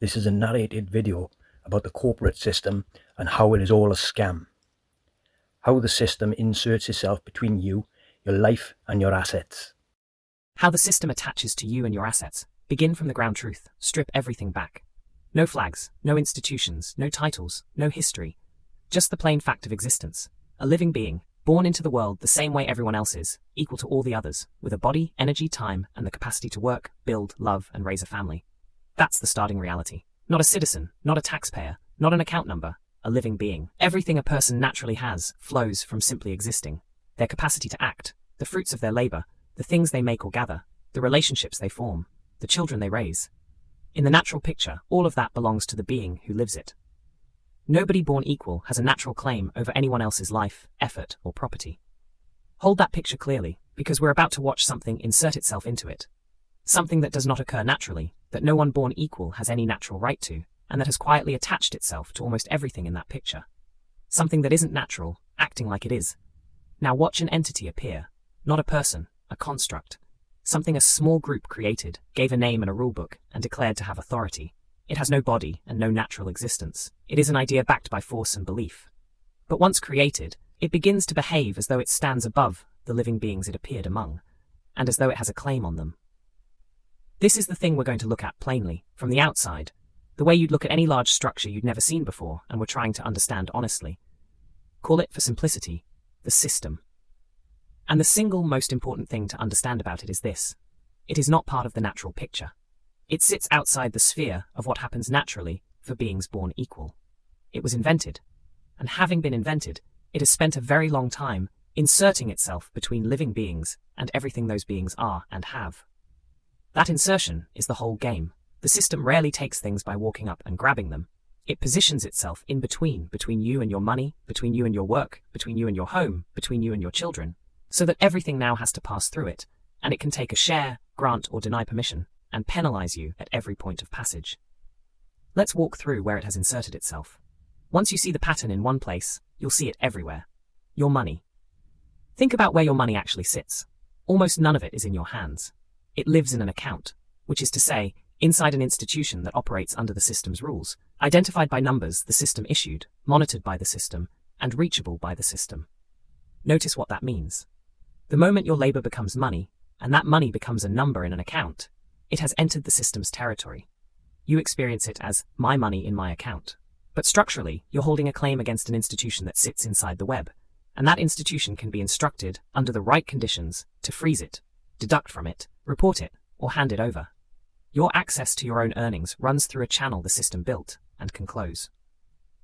This is a narrated video about the corporate system and how it is all a scam. How the system inserts itself between you, your life, and your assets. How the system attaches to you and your assets. Begin from the ground truth. Strip everything back. No flags, no institutions, no titles, no history. Just the plain fact of existence. A living being, born into the world the same way everyone else is, equal to all the others, with a body, energy, time, and the capacity to work, build, love, and raise a family. That's the starting reality. Not a citizen, not a taxpayer, not an account number, a living being. Everything a person naturally has flows from simply existing. Their capacity to act, the fruits of their labor, the things they make or gather, the relationships they form, the children they raise. In the natural picture, all of that belongs to the being who lives it. Nobody born equal has a natural claim over anyone else's life, effort, or property. Hold that picture clearly, because we're about to watch something insert itself into it. Something that does not occur naturally, that no one born equal has any natural right to, and that has quietly attached itself to almost everything in that picture. Something that isn't natural, acting like it is. Now watch an entity appear. Not a person, a construct. Something a small group created, gave a name and a rulebook, and declared to have authority. It has no body and no natural existence. It is an idea backed by force and belief. But once created, it begins to behave as though it stands above the living beings it appeared among, and as though it has a claim on them. This is the thing we're going to look at plainly, from the outside, the way you'd look at any large structure you'd never seen before and were trying to understand honestly. Call it, for simplicity, the system. And the single most important thing to understand about it is this. It is not part of the natural picture. It sits outside the sphere of what happens naturally for beings born equal. It was invented, and having been invented, it has spent a very long time inserting itself between living beings and everything those beings are and have. That insertion is the whole game. The system rarely takes things by walking up and grabbing them. It positions itself in between you and your money, between you and your work, between you and your home, between you and your children, so that everything now has to pass through it, and it can take a share, grant, or deny permission, and penalize you at every point of passage. Let's walk through where it has inserted itself. Once you see the pattern in one place, you'll see it everywhere. Your money. Think about where your money actually sits. Almost none of it is in your hands. It lives in an account, which is to say, inside an institution that operates under the system's rules, identified by numbers the system issued, monitored by the system, and reachable by the system. Notice what that means. The moment your labor becomes money, and that money becomes a number in an account, it has entered the system's territory. You experience it as my money in my account. But structurally, you're holding a claim against an institution that sits inside the web, and that institution can be instructed, under the right conditions, to freeze it, deduct from it, report it, or hand it over. Your access to your own earnings runs through a channel the system built, and can close.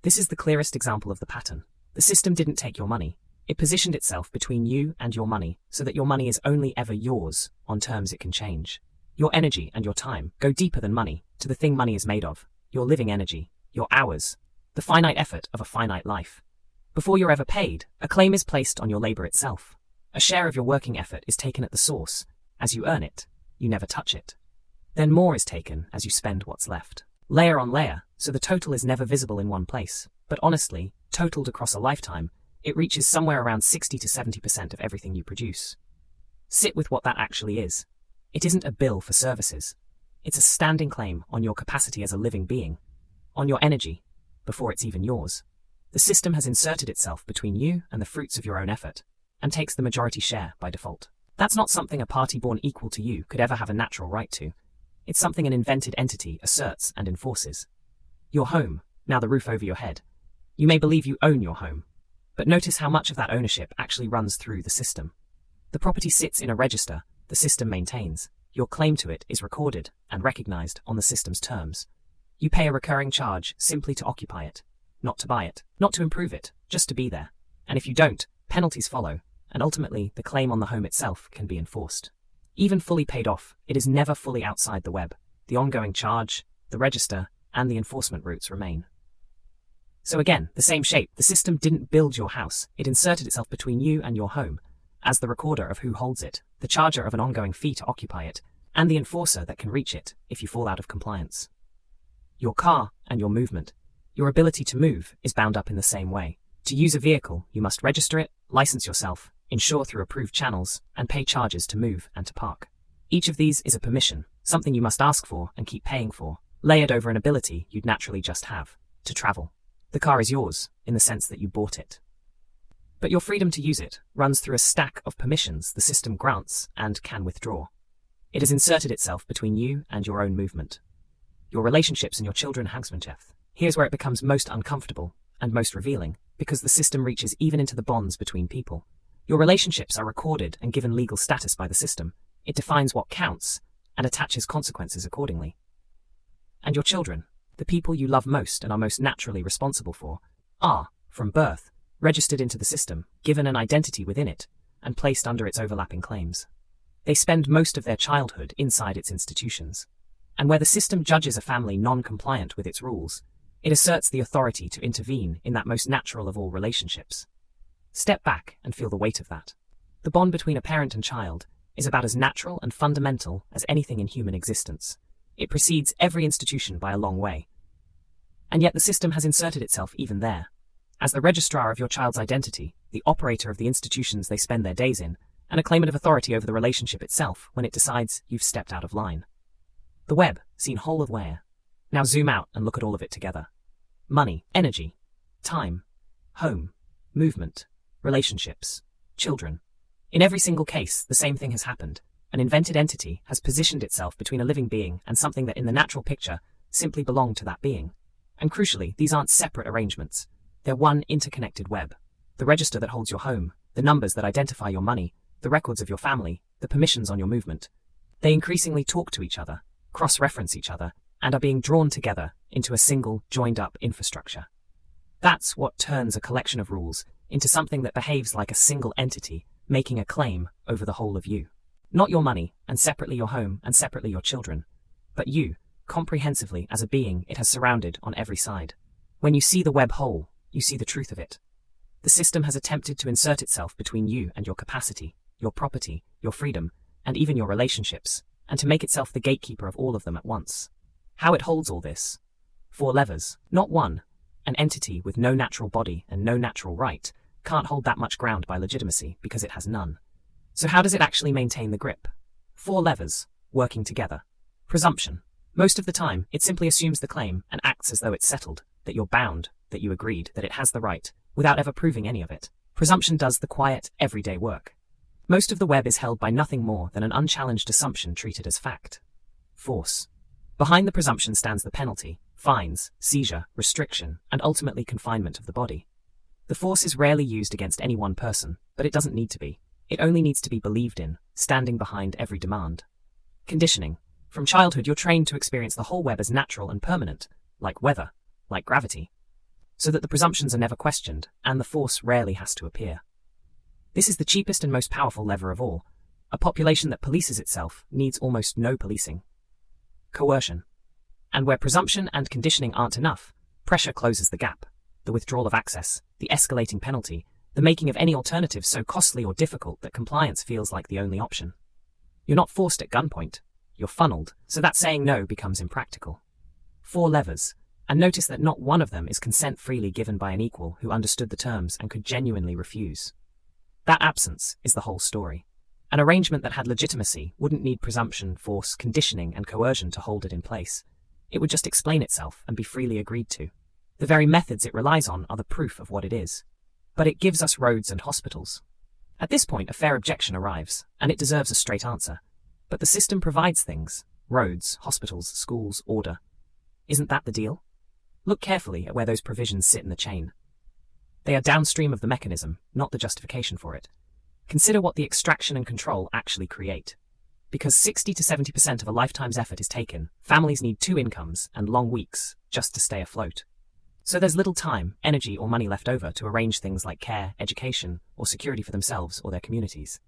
This is the clearest example of the pattern. The system didn't take your money. It positioned itself between you and your money, so that your money is only ever yours, on terms it can change. Your energy and your time go deeper than money, to the thing money is made of, your living energy, your hours, the finite effort of a finite life. Before you're ever paid, a claim is placed on your labor itself. A share of your working effort is taken at the source. As you earn it, you never touch it. Then more is taken as you spend what's left. Layer on layer, so the total is never visible in one place. But honestly, totaled across a lifetime, it reaches somewhere around 60 to 70% of everything you produce. Sit with what that actually is. It isn't a bill for services. It's a standing claim on your capacity as a living being, on your energy, before it's even yours. The system has inserted itself between you and the fruits of your own effort, and takes the majority share by default. That's not something a party born equal to you could ever have a natural right to. It's something an invented entity asserts and enforces. Your home, now the roof over your head. You may believe you own your home, but notice how much of that ownership actually runs through the system. The property sits in a register the system maintains. Your claim to it is recorded and recognized on the system's terms. You pay a recurring charge simply to occupy it, not to buy it, not to improve it, just to be there. And if you don't, penalties follow, and ultimately the claim on the home itself can be enforced. Even fully paid off, it is never fully outside the web. The ongoing charge, the register, and the enforcement routes remain. So again, the same shape. The system didn't build your house. It inserted itself between you and your home, as the recorder of who holds it, the charger of an ongoing fee to occupy it, and the enforcer that can reach it if you fall out of compliance. Your car and your movement, your ability to move, is bound up in the same way. To use a vehicle, you must register it, license yourself, insure through approved channels, and pay charges to move and to park. Each of these is a permission, something you must ask for and keep paying for. layered over an ability you'd naturally just have, to travel. The car is yours, in the sense that you bought it. But your freedom to use it runs through a stack of permissions the system grants and can withdraw. It has inserted itself between you and your own movement. Your relationships and your children, Hagsmancheth. Here's where it becomes most uncomfortable and most revealing, because the system reaches even into the bonds between people. Your relationships are recorded and given legal status by the system. It defines what counts and attaches consequences accordingly. And your children, the people you love most and are most naturally responsible for, are, from birth, registered into the system, given an identity within it, and placed under its overlapping claims. They spend most of their childhood inside its institutions. And where the system judges a family non-compliant with its rules, it asserts the authority to intervene in that most natural of all relationships. Step back and feel the weight of that. The bond between a parent and child is about as natural and fundamental as anything in human existence. It precedes every institution by a long way. And yet the system has inserted itself even there. As the registrar of your child's identity, the operator of the institutions they spend their days in, and a claimant of authority over the relationship itself when it decides you've stepped out of line. The web, seen whole of where. Now zoom out and look at all of it together. Money, energy, time, home, movement, relationships, children. In every single case, the same thing has happened. An invented entity has positioned itself between a living being and something that in the natural picture simply belonged to that being. And crucially, these aren't separate arrangements. They're one interconnected web. The register that holds your home, the numbers that identify your money, the records of your family, the permissions on your movement. They increasingly talk to each other, cross-reference each other, and are being drawn together into a single, joined-up infrastructure. That's what turns a collection of rules into something that behaves like a single entity, making a claim over the whole of you. Not your money, and separately your home, and separately your children, but you, comprehensively as a being it has surrounded on every side. When you see the web whole, you see the truth of it. The system has attempted to insert itself between you and your capacity, your property, your freedom, and even your relationships, and to make itself the gatekeeper of all of them at once. How it holds all this? 4 levers, not one. An entity with no natural body and no natural right can't hold that much ground by legitimacy because it has none. So how does it actually maintain the grip? 4 levers, working together. Presumption. Most of the time, it simply assumes the claim and acts as though it's settled, that you're bound, that you agreed, that it has the right, without ever proving any of it. Presumption does the quiet, everyday work. Most of the web is held by nothing more than an unchallenged assumption treated as fact. Force. Behind the presumption stands the penalty, fines, seizure, restriction, and ultimately confinement of the body. The force is rarely used against any one person, but it doesn't need to be. It only needs to be believed in, standing behind every demand. Conditioning. From childhood, you're trained to experience the whole web as natural and permanent, like weather, like gravity, so that the presumptions are never questioned, and the force rarely has to appear. This is the cheapest and most powerful lever of all. A population that polices itself needs almost no policing. Coercion. And where presumption and conditioning aren't enough, pressure closes the gap. The withdrawal of access, the escalating penalty, the making of any alternative so costly or difficult that compliance feels like the only option. You're not forced at gunpoint. You're funneled, so that saying no becomes impractical. 4 levers, and notice that not one of them is consent freely given by an equal who understood the terms and could genuinely refuse. That absence is the whole story. An arrangement that had legitimacy wouldn't need presumption, force, conditioning, and coercion to hold it in place. It would just explain itself and be freely agreed to. The very methods it relies on are the proof of what it is. But it gives us roads and hospitals. At this point, a fair objection arrives, and it deserves a straight answer. But the system provides things: roads, hospitals, schools, order. Isn't that the deal? Look carefully at where those provisions sit in the chain. They are downstream of the mechanism, not the justification for it. Consider what the extraction and control actually create. Because 60 to 70% of a lifetime's effort is taken, families need 2 incomes and long weeks just to stay afloat. So there's little time, energy, or money left over to arrange things like care, education, or security for themselves or their communities.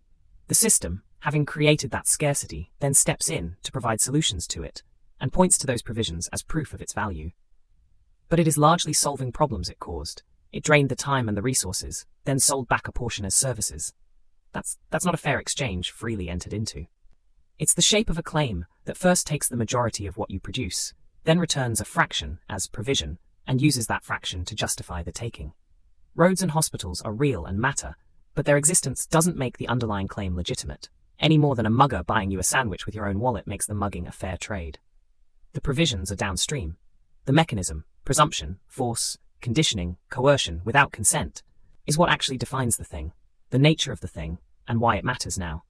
The system, having created that scarcity, then steps in to provide solutions to it, and points to those provisions as proof of its value. But it is largely solving problems it caused. It drained the time and the resources, then sold back a portion as services. That's not a fair exchange freely entered into. It's the shape of a claim that first takes the majority of what you produce, then returns a fraction as provision, and uses that fraction to justify the taking. Roads and hospitals are real and matter, but their existence doesn't make the underlying claim legitimate, any more than a mugger buying you a sandwich with your own wallet makes the mugging a fair trade. The provisions are downstream. The mechanism, presumption, force, conditioning, coercion, without consent, is what actually defines the thing, the nature of the thing, and why it matters now.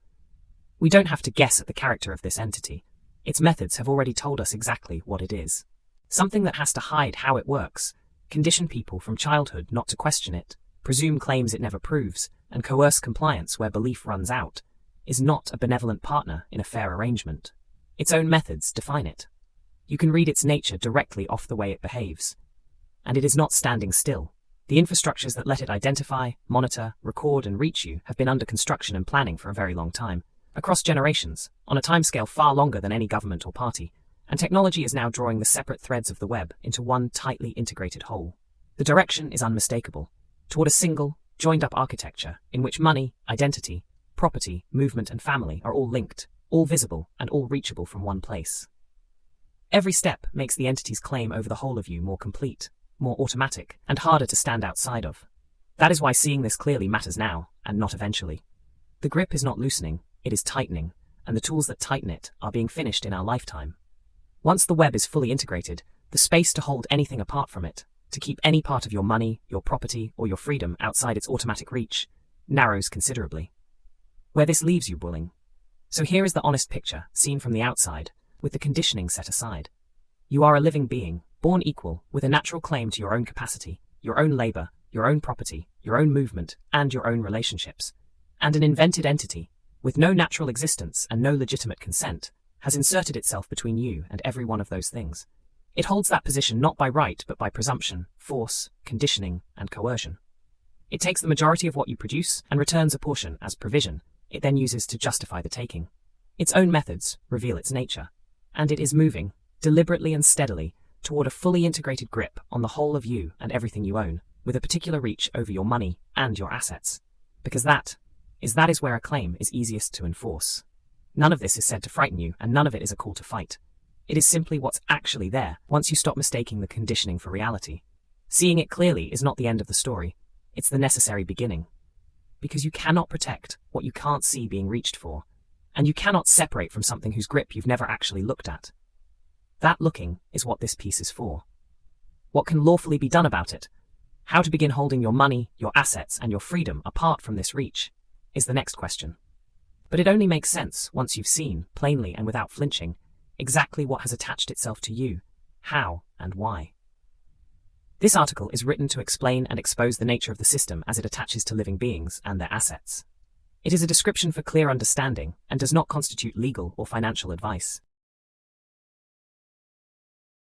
We don't have to guess at the character of this entity. Its methods have already told us exactly what it is. Something that has to hide how it works, condition people from childhood not to question it, presume claims it never proves, and coerce compliance where belief runs out, is not a benevolent partner in a fair arrangement. Its own methods define it. You can read its nature directly off the way it behaves. And it is not standing still. The infrastructures that let it identify, monitor, record, and reach you have been under construction and planning for a very long time, across generations, on a timescale far longer than any government or party, and technology is now drawing the separate threads of the web into one tightly integrated whole. The direction is unmistakable, toward a single, joined-up architecture in which money, identity, property, movement, and family are all linked, all visible, and all reachable from one place. Every step makes the entity's claim over the whole of you more complete, more automatic, and harder to stand outside of. That is why seeing this clearly matters now, and not eventually. The grip is not loosening, it is tightening, and the tools that tighten it are being finished in our lifetime. Once the web is fully integrated, the space to hold anything apart from it, to keep any part of your money, your property, or your freedom outside its automatic reach, narrows considerably. Where this leaves you, bulling. So here is the honest picture, seen from the outside, with the conditioning set aside. You are a living being, born equal, with a natural claim to your own capacity, your own labor, your own property, your own movement, and your own relationships. And an invented entity, with no natural existence and no legitimate consent, has inserted itself between you and every one of those things. It holds that position not by right but by presumption, force, conditioning, and coercion. It takes the majority of what you produce and returns a portion as provision it then uses to justify the taking. Its own methods reveal its nature, and it is moving, deliberately and steadily, toward a fully integrated grip on the whole of you and everything you own, with a particular reach over your money and your assets. Because that is where a claim is easiest to enforce. None of this is said to frighten you, and none of it is a call to fight. It is simply what's actually there once you stop mistaking the conditioning for reality. Seeing it clearly is not the end of the story, it's the necessary beginning. Because you cannot protect what you can't see being reached for, and you cannot separate from something whose grip you've never actually looked at. That looking is what this piece is for. What can lawfully be done about it? How to begin holding your money, your assets, and your freedom apart from this reach is the next question. But it only makes sense once you've seen, plainly and without flinching, exactly what has attached itself to you, how and why. This article is written to explain and expose the nature of the system as it attaches to living beings and their assets. It is a description for clear understanding and does not constitute legal or financial advice.